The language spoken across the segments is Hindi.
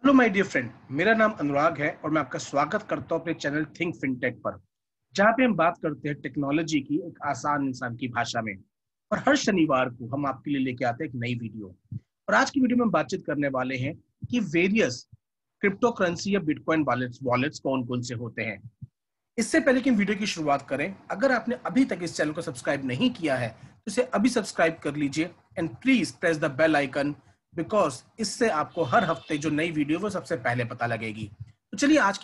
हेलो माय डियर फ्रेंड, मेरा नाम अनुराग है और मैं आपका स्वागत करता हूं अपने चैनल थिंक फिनटेक पर, जहां पे हम बात करते हैं टेक्नोलॉजी की एक आसान इंसान की भाषा में। और हर शनिवार को हम आपके लिए लेके आते हैं एक नई वीडियो। और आज की वीडियो में हम बातचीत करने वाले हैं कि वेरियस क्रिप्टो करेंसी या बिटकॉइन वॉलेट्स वॉलेट्स कौन कौन से होते हैं। इससे पहले कि हम वीडियो की शुरुआत करें, अगर आपने अभी तक इस चैनल को सब्सक्राइब नहीं किया है तो इसे अभी सब्सक्राइब कर लीजिए and please press the bell icon, because इससे आपको हर हफ्ते जो नई वीडियो वो सबसे पहले पता लगेगी। तो चलिए आज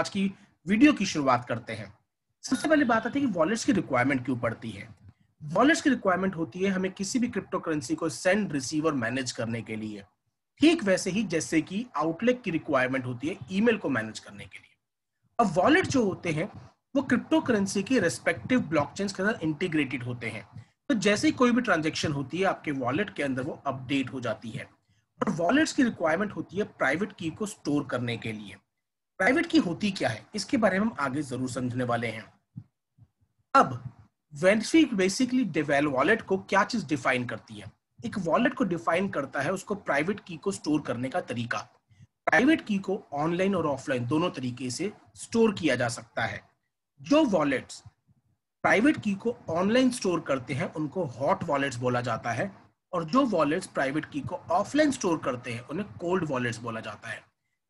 की वीडियो की शुरुआत करते हैं। सबसे पहले बात आती है कि वॉलेट्स की रिक्वायरमेंट क्यों पड़ती है। वॉलेट्स की रिक्वायरमेंट होती है हमें किसी भी क्रिप्टो करेंसी को सेंड, रिसीव और मैनेज करने के लिए। ठीक वैसे ही जैसे कि आउटलेट की रिक्वायरमेंट होती है ईमेल को मैनेज करने के लिए। अब वॉलेट जो होते हैं वो क्रिप्टो करेंसी की रेस्पेक्टिव ब्लॉकचेन्स के साथ इंटीग्रेटेड होते हैं। तो जैसे ही कोई भी ट्रांजैक्शन होती है आपके वॉलेट के अंदर वो अपडेट हो जाती है। और वॉलेट्स की रिक्वायरमेंट होती है प्राइवेट की को स्टोर करने के लिए। प्राइवेट की होती क्या है इसके बारे में हम आगे जरूर समझने वाले हैं। अब बेसिकली वॉलेट को क्या चीज डिफाइन करती है। एक वॉलेट को डिफाइन करता है उसको प्राइवेट की को स्टोर करने का तरीका। प्राइवेट की को ऑनलाइन और ऑफलाइन दोनों तरीके से स्टोर किया जा सकता है। जो वॉलेट्स प्राइवेट की को ऑनलाइन स्टोर करते हैं उनको हॉट वॉलेट्स बोला जाता है, और जो वॉलेट्स प्राइवेट की को ऑफलाइन स्टोर करते हैं उन्हें कोल्ड वॉलेट्स बोला जाता है।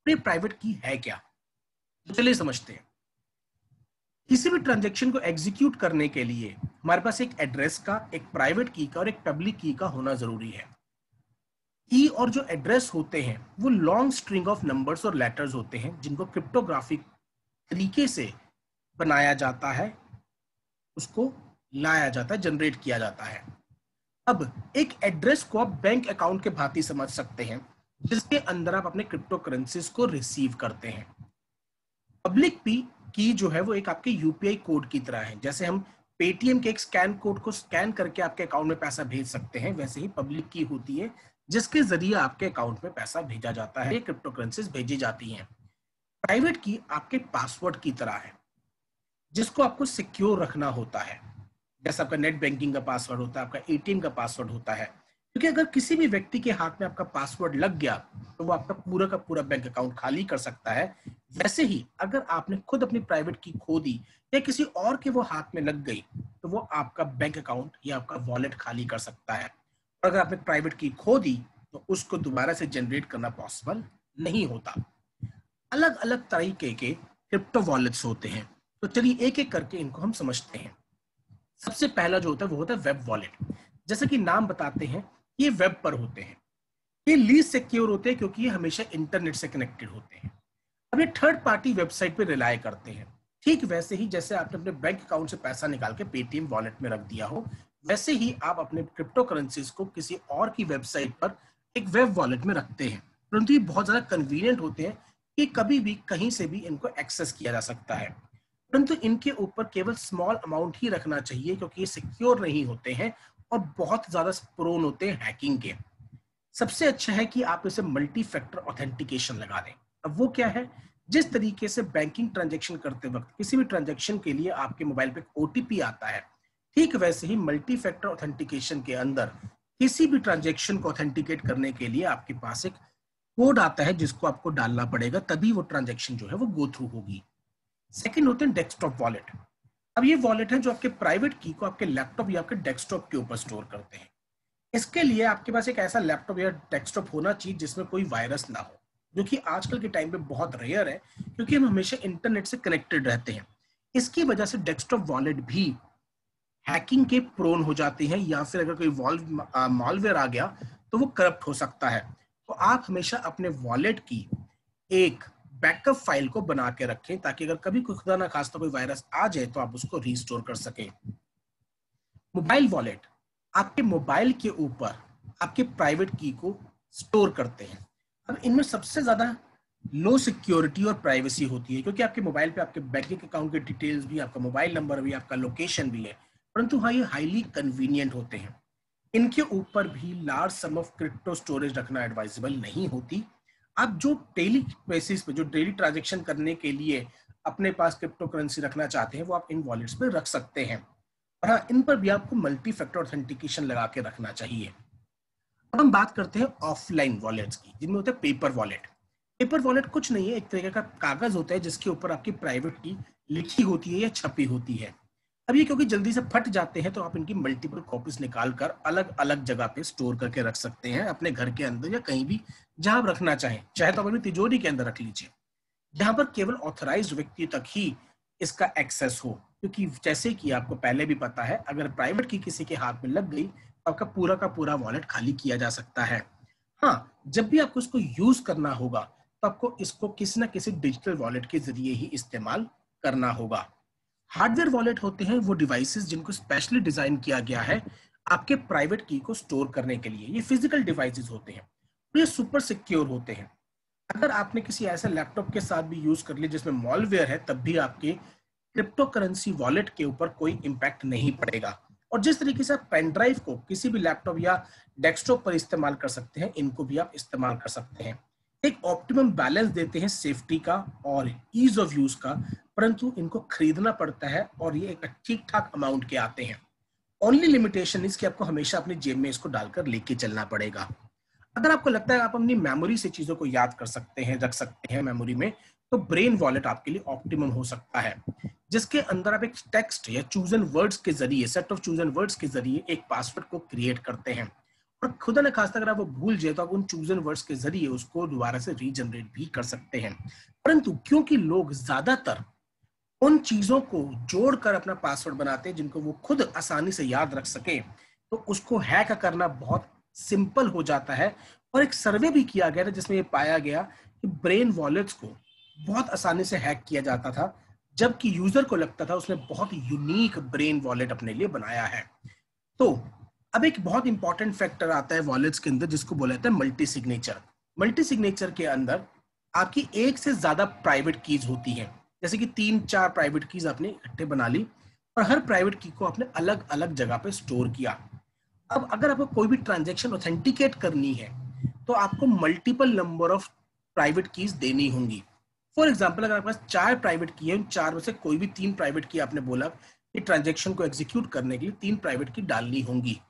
ये प्राइवेट की है क्या, तो चलिए समझते हैं। किसी भी ट्रांजैक्शन को एग्जीक्यूट करने के लिए हमारे पास एक एड्रेस का, एक प्राइवेट की का और एक पब्लिक की का होना जरूरी है। की और जो एड्रेस होते हैं वो लॉन्ग स्ट्रिंग ऑफ नंबर्स और लेटर्स होते हैं जिनको क्रिप्टोग्राफिक तरीके से बनाया जाता है, उसको लाया जाता है, जनरेट किया जाता है। अब एक एड्रेस को आप बैंक अकाउंट के भांति समझ सकते हैं जिसके अंदर आप अपने क्रिप्टो करेंसीज को रिसीव करते हैं। पब्लिक की जो है वो एक आपके यूपीआई कोड की तरह है। जैसे हम पेटीएम के एक स्कैन कोड को स्कैन करके आपके अकाउंट में पैसा भेज सकते हैं, वैसे ही पब्लिक की होती है जिसके जरिए आपके अकाउंट में पैसा भेजा जाता है, क्रिप्टो करेंसीज भेजी जाती हैं। प्राइवेट की आपके पासवर्ड की तरह है जिसको आपको सिक्योर रखना होता है। जैसे आपका नेट बैंकिंग का पासवर्ड होता है, आपका एटीएम का पासवर्ड होता है। क्योंकि अगर किसी भी व्यक्ति के हाथ में आपका पासवर्ड लग गया तो वो आपका पूरा का पूरा बैंक अकाउंट खाली कर सकता है। वैसे ही अगर आपने खुद अपनी प्राइवेट की खो दी या किसी और के वो हाथ में लग गई तो वो आपका बैंक अकाउंट या आपका वॉलेट खाली कर सकता है। और अगर आपने प्राइवेट की खो दी तो उसको दोबारा से जनरेट करना पॉसिबल नहीं होता। अलग अलग तरीके के क्रिप्टो वॉलेट्स होते हैं, तो चलिए एक एक करके इनको हम समझते हैं। सबसे पहला जो होता है वो होता है वेब वॉलेट। जैसे कि नाम बताते हैं, ये वेब पर होते हैं। ये लीस्ट सिक्योर होते हैं क्योंकि ये हमेशा इंटरनेट से कनेक्टेड होते हैं। अब ये थर्ड पार्टी वेबसाइट पे रिलाय करते हैं। ठीक वैसे ही जैसे आपने अपने बैंक अकाउंट से पैसा निकाल के पेटीएम वॉलेट में रख दिया हो, वैसे ही आप अपने क्रिप्टो करेंसीज को किसी और की वेबसाइट पर एक वेब वॉलेट में रखते हैं। परंतु ये बहुत ज्यादा कन्वीनियंट होते हैं कि कभी भी कहीं से भी इनको एक्सेस किया जा सकता है। परंतु इनके ऊपर केवल स्मॉल अमाउंट ही रखना चाहिए क्योंकि ये सिक्योर नहीं होते हैं और बहुत ज्यादा प्रोन होते हैं हैकिंग के। सबसे अच्छा है कि आप इसे मल्टी फैक्टर ऑथेंटिकेशन लगा दें। अब वो क्या है, जिस तरीके से बैंकिंग ट्रांजैक्शन करते वक्त किसी भी ट्रांजैक्शन के लिए आपके मोबाइल पे ओटीपी आता है, ठीक वैसे ही मल्टी फैक्टर ऑथेंटिकेशन के अंदर किसी भी ट्रांजैक्शन को ऑथेंटिकेट करने के लिए आपके पास एक कोड आता है जिसको आपको डालना पड़ेगा, तभी वो ट्रांजैक्शन जो है वो गो थ्रू होगी। सेकंड होते हैं डेस्कटॉप वॉलेट। अब ये वॉलेट है जो आपके प्राइवेट की को आपके लैपटॉप या आपके डेस्कटॉप के ऊपर स्टोर करते हैं। इसके लिए आपके पास एक ऐसा लैपटॉप या डेस्कटॉप होना चाहिए जिसमें कोई वायरस ना हो, जो कि आजकल के टाइम पे बहुत रेयर है क्योंकि हम हमेशा इंटरनेट से कनेक्टेड रहते हैं। इसकी वजह से डेस्कटॉप वॉलेट भी हैकिंग के प्रोन हो जाते हैं, या फिर अगर कोई मॉलवेयर आ गया तो वो करप्ट हो सकता है। तो आप हमेशा अपने वॉलेट की एक बैकअप फाइल को बना के रखें ताकि अगर कभी कोई खुदा ना खास्ता कोई वायरस आ जाए तो आप उसको रिस्टोर कर सकें। मोबाइल वॉलेट आपके मोबाइल के ऊपर आपके प्राइवेट की को स्टोर करते हैं। अब इनमें सबसे ज्यादा लो सिक्योरिटी और प्राइवेसी होती है क्योंकि आपके मोबाइल पे आपके बैंकिंग अकाउंट के डिटेल्स भी, आपका मोबाइल नंबर भी, आपका लोकेशन भी है। परंतु हाँ, ये हाईली कन्वीनियंट होते हैं। इनके ऊपर भी large some of crypto storage रखना एडवाइजेबल नहीं होती। आप जो डेली बेसिस पे, जो डेली ट्रांजेक्शन करने के लिए अपने पास क्रिप्टो करेंसी रखना चाहते हैं वो आप इन वॉलेट्स पे रख सकते हैं। और हाँ, इन पर भी आपको मल्टी फैक्टर ऑथेंटिकेशन लगा के रखना चाहिए। अब हम बात करते हैं ऑफलाइन वॉलेट्स की, जिनमें होते हैं पेपर वॉलेट। पेपर वॉलेट कुछ नहीं है, एक तरीके का कागज होता है जिसके ऊपर आपकी प्राइवेट की लिखी होती है या छपी होती है। अब ये क्योंकि जल्दी से फट जाते हैं तो आप इनकी मल्टीपल कॉपीज निकाल कर अलग अलग जगह पे स्टोर करके रख सकते हैं, अपने घर के अंदर या कहीं भी जहां आप रखना चाहें। चाहे तो आप अपनी तिजोरी के अंदर रख लीजिए, जहां पर केवल ऑथराइज्ड व्यक्ति तक ही इसका एक्सेस हो, क्योंकि जैसे कि आपको पहले भी पता है, अगर प्राइवेट की किसी के हाथ में लग गई तो आपका पूरा का पूरा वॉलेट खाली किया जा सकता है। हाँ, जब भी आपको इसको यूज करना होगा तो आपको इसको किसी ना किसी डिजिटल वॉलेट के जरिए ही इस्तेमाल करना होगा। हार्डवेयर वॉलेट होते हैं वो डिवाइसेस जिनको स्पेशली डिजाइन किया गया है आपके प्राइवेट की को स्टोर करने के लिए। ये फिजिकल डिवाइसेस होते हैं और ये सुपर सिक्योर होते हैं। अगर आपने किसी ऐसे लैपटॉप के साथ भी यूज कर लिया जिसमें मॉलवेयर है, तब भी आपके क्रिप्टो करेंसी वॉलेट के ऊपर कोई इंपैक्ट नहीं पड़ेगा। और जिस तरीके से आप पेन ड्राइव को किसी भी लैपटॉप या डेस्कटॉप पर इस्तेमाल कर सकते हैं, इनको भी आप इस्तेमाल कर सकते हैं। एक ऑप्टिमम बैलेंस देते हैं सेफ्टी का और ईज ऑफ यूज का, परंतु इनको खरीदना पड़ता है और ये एक ठीक ठाक अमाउंट के आते हैं। ओनली लिमिटेशन इसकी आपको हमेशा अपनी जेब में इसको डालकर लेके चलना पड़ेगा। अगर आपको लगता है आप अपनी मेमोरी से चीजों को याद कर सकते हैं, रख सकते हैं मेमोरी में, तो ब्रेन वॉलेट आपके लिए ऑप्टिमम हो सकता है, जिसके अंदर आप एक टेक्स्ट या चूजन वर्ड्स के जरिए, सेट ऑफ चूजन वर्ड्स के जरिए एक पासवर्ड को क्रिएट करते हैं। और खुदा न खास्ता अगर आप वो भूल जाए तो आप उन चूजन वर्ड्स के जरिए उसको दोबारा से रीजनरेट भी कर सकते हैं। परंतु क्योंकि लोग ज्यादातर उन चीजों को जोड़कर अपना पासवर्ड बनाते हैं जिनको वो खुद आसानी से याद रख सके, तो उसको हैक करना बहुत सिंपल हो जाता है। और एक सर्वे भी किया गया था जिसमें ये पाया गया कि ब्रेन वॉलेट्स को बहुत आसानी से हैक किया जाता था, जबकि यूजर को लगता था उसने बहुत यूनिक ब्रेन वॉलेट अपने लिए बनाया है। तो अब एक बहुत इंपॉर्टेंट फैक्टर आता है वॉलेट्स के अंदर जिसको बोला जाता है मल्टी सिग्नेचर। मल्टी सिग्नेचर के अंदर आपकी एक से ज्यादा प्राइवेट कीज होती हैं, जैसे कि 3-4 प्राइवेट कीज आपने इकट्ठे बना ली और हर प्राइवेट की को आपने अलग अलग जगह पे स्टोर किया। अब अगर आपको कोई भी ट्रांजैक्शन ऑथेंटिकेट करनी है तो आपको multiple number of private keys देनी होंगी। फॉर एग्जाम्पल, अगर आपके पास 4 प्राइवेट की है, उन 4 में से कोई भी 3 प्राइवेट की आपने बोला कि ट्रांजैक्शन को एग्जीक्यूट करने के लिए 3 प्राइवेट की डालनी होंगी।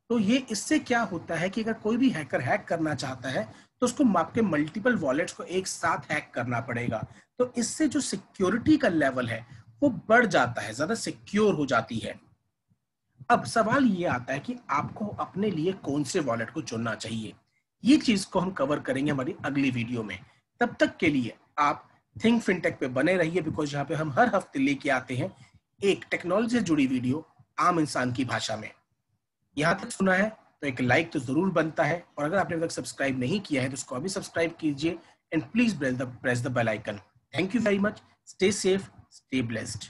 तो ये इससे क्या होता है कि अगर कोई भी हैकर हैक करना चाहता है तो उसको आपके मल्टीपल वॉलेट्स को एक साथ हैक करना पड़ेगा। तो इससे जो सिक्योरिटी का लेवल है वो बढ़ जाता है, ज्यादा सिक्योर हो जाती है। अब सवाल ये आता है कि आपको अपने लिए कौन से वॉलेट को चुनना चाहिए। ये चीज को हम कवर करेंगे हमारी अगली वीडियो में। तब तक के लिए आप थिंक फिनटेक पे बने रहिए, बिकॉज यहाँ पे हम हर हफ्ते लेके आते हैं एक टेक्नोलॉजी से जुड़ी वीडियो आम इंसान की भाषा में। यहाँ तक सुना है तो एक लाइक तो जरूर बनता है, और अगर आपने अभी तक सब्सक्राइब नहीं किया है तो उसको अभी सब्सक्राइब कीजिए and please press the bell icon. Thank you very much. Stay safe, stay blessed.